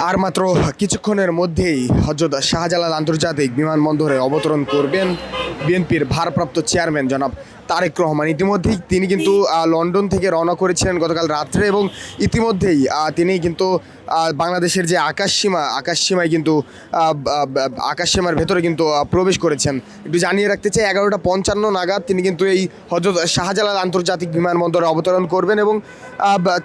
আর মাত্র কিছুক্ষণের মধ্যেই হযরত শাহজালাল আন্তর্জাতিক বিমানবন্দরে অবতরণ করবেন বিএনপির ভারপ্রাপ্ত চেয়ারম্যান জনাব তারেক রহমান। ইতিমধ্যেই তিনি কিন্তু লন্ডন থেকে রওনা করেছিলেন গতকাল রাত্রে, এবং ইতিমধ্যেই তিনি কিন্তু বাংলাদেশের যে আকাশসীমায় কিন্তু আকাশসীমার ভেতরে কিন্তু প্রবেশ করেছেন। একটু জানিয়ে রাখতে চাই, 11:55 নাগাদ তিনি কিন্তু এই হযরত শাহজালাল আন্তর্জাতিক বিমানবন্দরে অবতরণ করবেন, এবং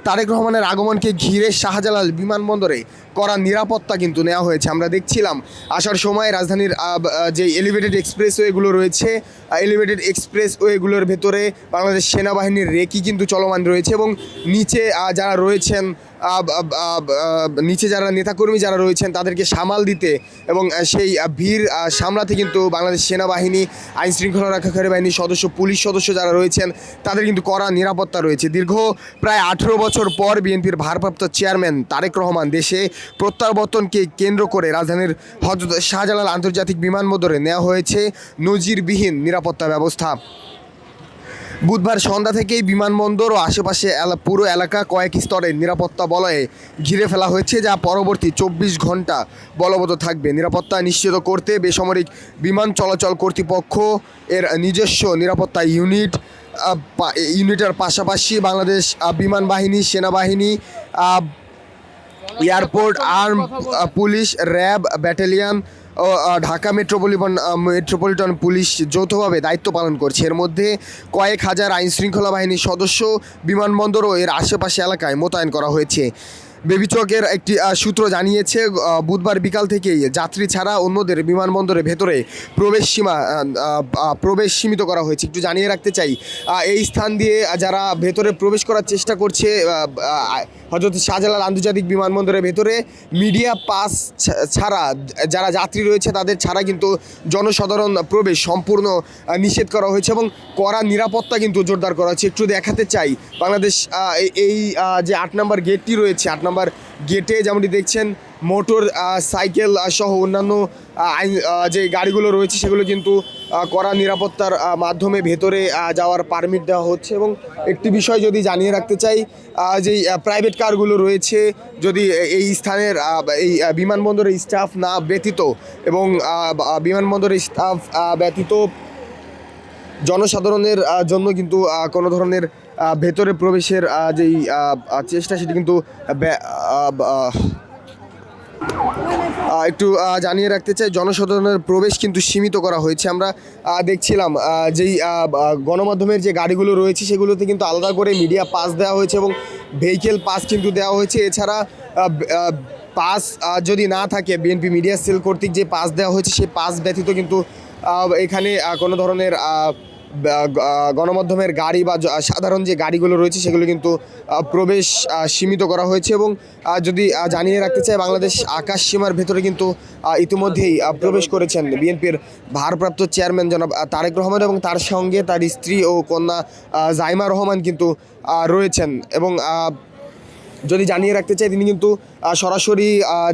তারেক রহমানের আগমনকে ঘিরে শাহজালাল বিমানবন্দরে কড়া নিরাপত্তা কিন্তু নেওয়া হয়েছে। আমরা দেখছিলাম আসার সময় রাজধানীর যে এলিভেটেড এক্সপ্রেসওয়েগুলো রয়েছে, এলিভেটেড এক্সপ্রেসওয়েগুলোর ভেতরে বাংলাদেশ সেনাবাহিনীর রেকি কিন্তু চলমান রয়েছে, এবং নিচে যারা রয়েছেন নিচে যারা নেতাকর্মী যারা রয়েছেন তাদেরকে সামাল দিতে এবং সেই ভিড় সামলাতে কিন্তু বাংলাদেশ সেনাবাহিনী, আইনশৃঙ্খলা রক্ষাকারী বাহিনীর সদস্য, পুলিশ সদস্য যারা রয়েছেন তাদের কিন্তু কড়া নিরাপত্তা রয়েছে। দীর্ঘ প্রায় 18 বছর পর বিএনপির ভারপ্রাপ্ত চেয়ারম্যান তারেক রহমান দেশে প্রত্যাবর্তনকে কেন্দ্র করে রাজধানীর হযরত শাহজালাল আন্তর্জাতিক বিমানবন্দরে নেওয়া হয়েছে নজিরবিহীন নিরাপত্তা ব্যবস্থা। বুধবার সন্ধ্যা থেকেই বিমানবন্দর ও আশেপাশে পুরো এলাকা কয়েক স্তরের নিরাপত্তা বলয়ে ঘিরে ফেলা হয়েছে, যা পরবর্তী 24 ঘন্টা বলবৎ থাকবে। নিরাপত্তা নিশ্চিত করতে বেসামরিক বিমান চলাচল কর্তৃপক্ষ এর নিজস্ব নিরাপত্তা ইউনিটের পাশাপাশি বাংলাদেশ বিমান বাহিনী, সেনাবাহিনী, airport armed police, RAB battalion ও ঢাকা মেট্রোপলিটন পুলিশ যৌথভাবে দায়িত্ব পালন করছে। এর মধ্যে কয়েক হাজার আইনশৃঙ্খলা বাহিনীর সদস্য বিমানবন্দর ও এর আশেপাশে এলাকায় মোতায়েন করা হয়েছে। বেবিচকের একটি সূত্র জানিয়েছে, বুধবার বিকাল থেকেই যাত্রী ছাড়া অন্যদের বিমানবন্দরের ভেতরে প্রবেশ সীমিত করা হয়েছে। একটু জানিয়ে রাখতে চাই, এই স্থান দিয়ে যারা ভেতরে প্রবেশ করার চেষ্টা করছে হযরত শাহজালাল আন্তর্জাতিক বিমানবন্দরের ভেতরে, মিডিয়া পাস ছাড়া যারা যাত্রী রয়েছে তাদের ছাড়া কিন্তু জনসাধারণ প্রবেশ সম্পূর্ণ নিষেধ করা হয়েছে, এবং কড়া নিরাপত্তা কিন্তু জোরদার করা হয়েছে। একটু দেখাতে চাই, বাংলাদেশ এই যে 8 নম্বর গেটটি রয়েছে, 8 নম্বর গেটে যেমনটি দেখছেন মোটর সাইকেল সহ অন্যান্য যে গাড়িগুলো রয়েছে সেগুলো কিন্তু কড়া নিরাপত্তার মাধ্যমে ভেতরে যাওয়ার পারমিট দেওয়া হচ্ছে। এবং একটি বিষয় যদি জানিয়ে রাখতে চাই, যেই প্রাইভেট কারগুলো রয়েছে, যদি এই স্থানের এই বিমানবন্দরের স্টাফ না ব্যতীত এবং বিমানবন্দরের স্টাফ ব্যতীত জনসাধারণের জন্য কিন্তু কোনো ধরনের ভেতরে প্রবেশের যেই চেষ্টা সেটি কিন্তু একটু জানিয়ে রাখতে চাই, জনসাধারণের প্রবেশ কিন্তু সীমিত করা হয়েছে। আমরা দেখছিলাম যেই গণমাধ্যমের যে গাড়িগুলো রয়েছে সেগুলোতে কিন্তু আলাদা করে মিডিয়া পাস দেওয়া হয়েছে এবং ভেহিকেল পাস কিন্তু দেওয়া হয়েছে। এছাড়া পাস যদি না থাকে, বিএনপি মিডিয়া সেল কর্তৃক যে পাস দেওয়া হয়েছে সেই পাস ব্যতীত কিন্তু এখানে কোনো ধরনের গণমাধ্যমের গাড়ি বা সাধারণ যে গাড়িগুলো রয়েছে সেগুলো কিন্তু প্রবেশ সীমিত করা হয়েছে। এবং যদি জানিয়ে রাখতে চাই, বাংলাদেশ আকাশসীমার ভেতরে কিন্তু ইতিমধ্যেই প্রবেশ করেছেন বিএনপির ভারপ্রাপ্ত চেয়ারম্যান জনাব তারেক রহমান, এবং তার সঙ্গে তার স্ত্রী ও কন্যা জাইমা রহমান কিন্তু রয়েছেন। এবং যদি জানিয়ে রাখতে চাই, তিনি কিন্তু সরাসরি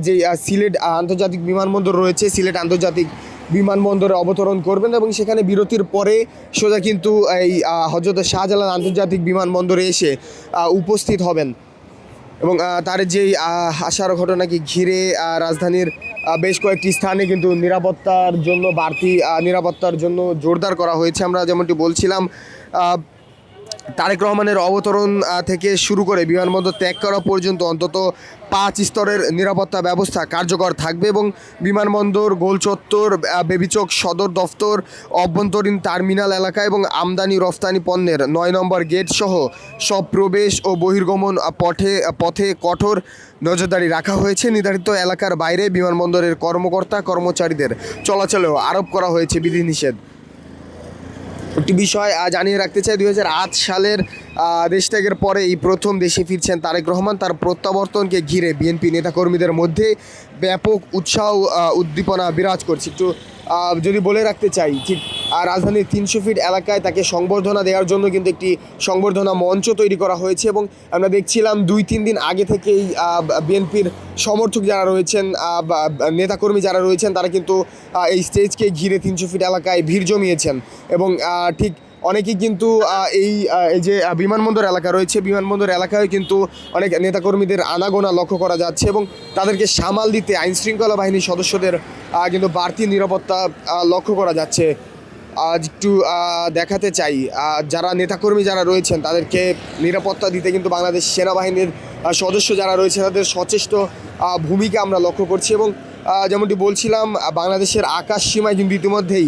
যে সিলেট আন্তর্জাতিক বিমানবন্দর রয়েছে, সিলেট আন্তর্জাতিক বিমানবন্দরে অবতরণ করবেন, এবং সেখানে বিরতির পরে সোজা কিন্তু এই হযরত শাহজালাল আন্তর্জাতিক বিমানবন্দরে এসে উপস্থিত হবেন। এবং তার যেই আসার ঘটনাকে ঘিরে রাজধানীর বেশ কয়েকটি স্থানে কিন্তু বাড়তি নিরাপত্তার জন্য জোরদার করা হয়েছে। আমরা যেমনটি বলছিলাম, তারেক রহমানের অবতরণ থেকে শুরু করে বিমানবন্দর ত্যাগ করা পর্যন্ত অন্তত 5 স্তরের নিরাপত্তা ব্যবস্থা কার্যকর থাকবে, এবং বিমানবন্দর, গোলচত্বর, বেবিচক সদর দফতর, অভ্যন্তরীণ টার্মিনাল এলাকা এবং আমদানি রফতানি পণ্যের 9 নম্বর গেট সহ সব প্রবেশ ও বহির্গমন পথে কঠোর নজরদারি রাখা হয়েছে। নির্ধারিত এলাকার বাইরে বিমানবন্দরের কর্মচারীদের চলাচলেও আরোপ করা হয়েছে বিধিনিষেধ। একটি বিষয় জানিয়ে রাখতে চাই, 2008 সালের দেশ ত্যাগের পরে এই প্রথম দেশে ফিরছেন তারেক রহমান। তার প্রত্যাবর্তনকে ঘিরে বিএনপি নেতাকর্মীদের মধ্যে ব্যাপক উৎসাহ উদ্দীপনা বিরাজ করছে। একটু যদি বলে রাখতে চাই, ঠিক রাজধানীর 300 ফিট এলাকায় তাকে সংবর্ধনা দেওয়ার জন্য কিন্তু একটি সংবর্ধনা মঞ্চ তৈরি করা হয়েছে, এবং আমরা দেখছিলাম 2-3 দিন আগে থেকেই বিএনপির সমর্থক যারা রয়েছেন, নেতাকর্মী যারা রয়েছেন, তারা কিন্তু এই স্টেজকে ঘিরে 300 ফিট এলাকায় ভিড় জমিয়েছেন। এবং ঠিক অনেকেই কিন্তু এই যে বিমানবন্দর এলাকা রয়েছে, বিমানবন্দর এলাকায় কিন্তু অনেক নেতাকর্মীদের আনাগোনা লক্ষ্য করা যাচ্ছে এবং তাদেরকে সামাল দিতে আইনশৃঙ্খলা বাহিনীর সদস্যদের কিন্তু বাড়তি নিরাপত্তা লক্ষ্য করা যাচ্ছে। আজ একটু দেখাতে চাই যারা নেতাকর্মী যারা রয়েছেন তাদেরকে নিরাপত্তা দিতে কিন্তু বাংলাদেশ সেনাবাহিনীর সদস্য যারা রয়েছে তাদের সচেষ্ট ভূমিকা আমরা লক্ষ্য করছি এবং যেমনটি বলছিলাম বাংলাদেশের আকাশ সীমায় কিন্তু ইতিমধ্যেই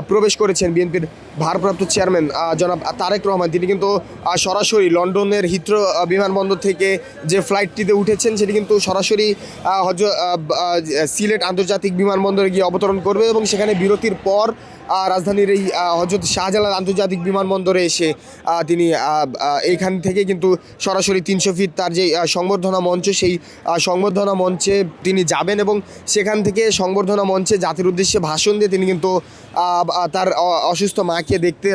প্রবেশ করেছেন বিএনপির ভারপ্রাপ্ত চেয়ারম্যান জনাব তারেক রহমান। তিনি কিন্তু সরাসরি লন্ডনের হিথ্রো বিমানবন্দর থেকে যে ফ্লাইটটিতে উঠেছেন সেটি কিন্তু সরাসরি সিলেট আন্তর্জাতিক বিমানবন্দরে গিয়ে অবতরণ করবে এবং সেখানে বিরতির পর রাজধানীর এই হযরত শাহজালাল আন্তর্জাতিক বিমানবন্দরে এসে তিনি এইখান থেকে কিন্তু সরাসরি 300 ফিট তার যে সংবর্ধনা মঞ্চ সেই সংবর্ধনা মঞ্চে তিনি যাবেন এবং সেখান থেকে সংবর্ধনা মঞ্চে জাতির উদ্দেশ্যে ভাষণ দিয়ে তিনি কিন্তু তার অসুস্থ মাকে দেখতে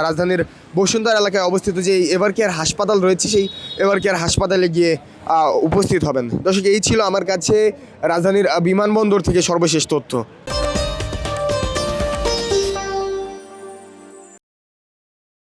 রাজধানীর বসুন্ধরা এলাকায় অবস্থিত যে এভার কেয়ার হাসপাতাল রয়েছে সেই এভার কেয়ার হাসপাতালে গিয়ে উপস্থিত হবেন। দর্শক, এই ছিল আমার কাছে রাজধানীর বিমানবন্দর থেকে সর্বশেষ তথ্য।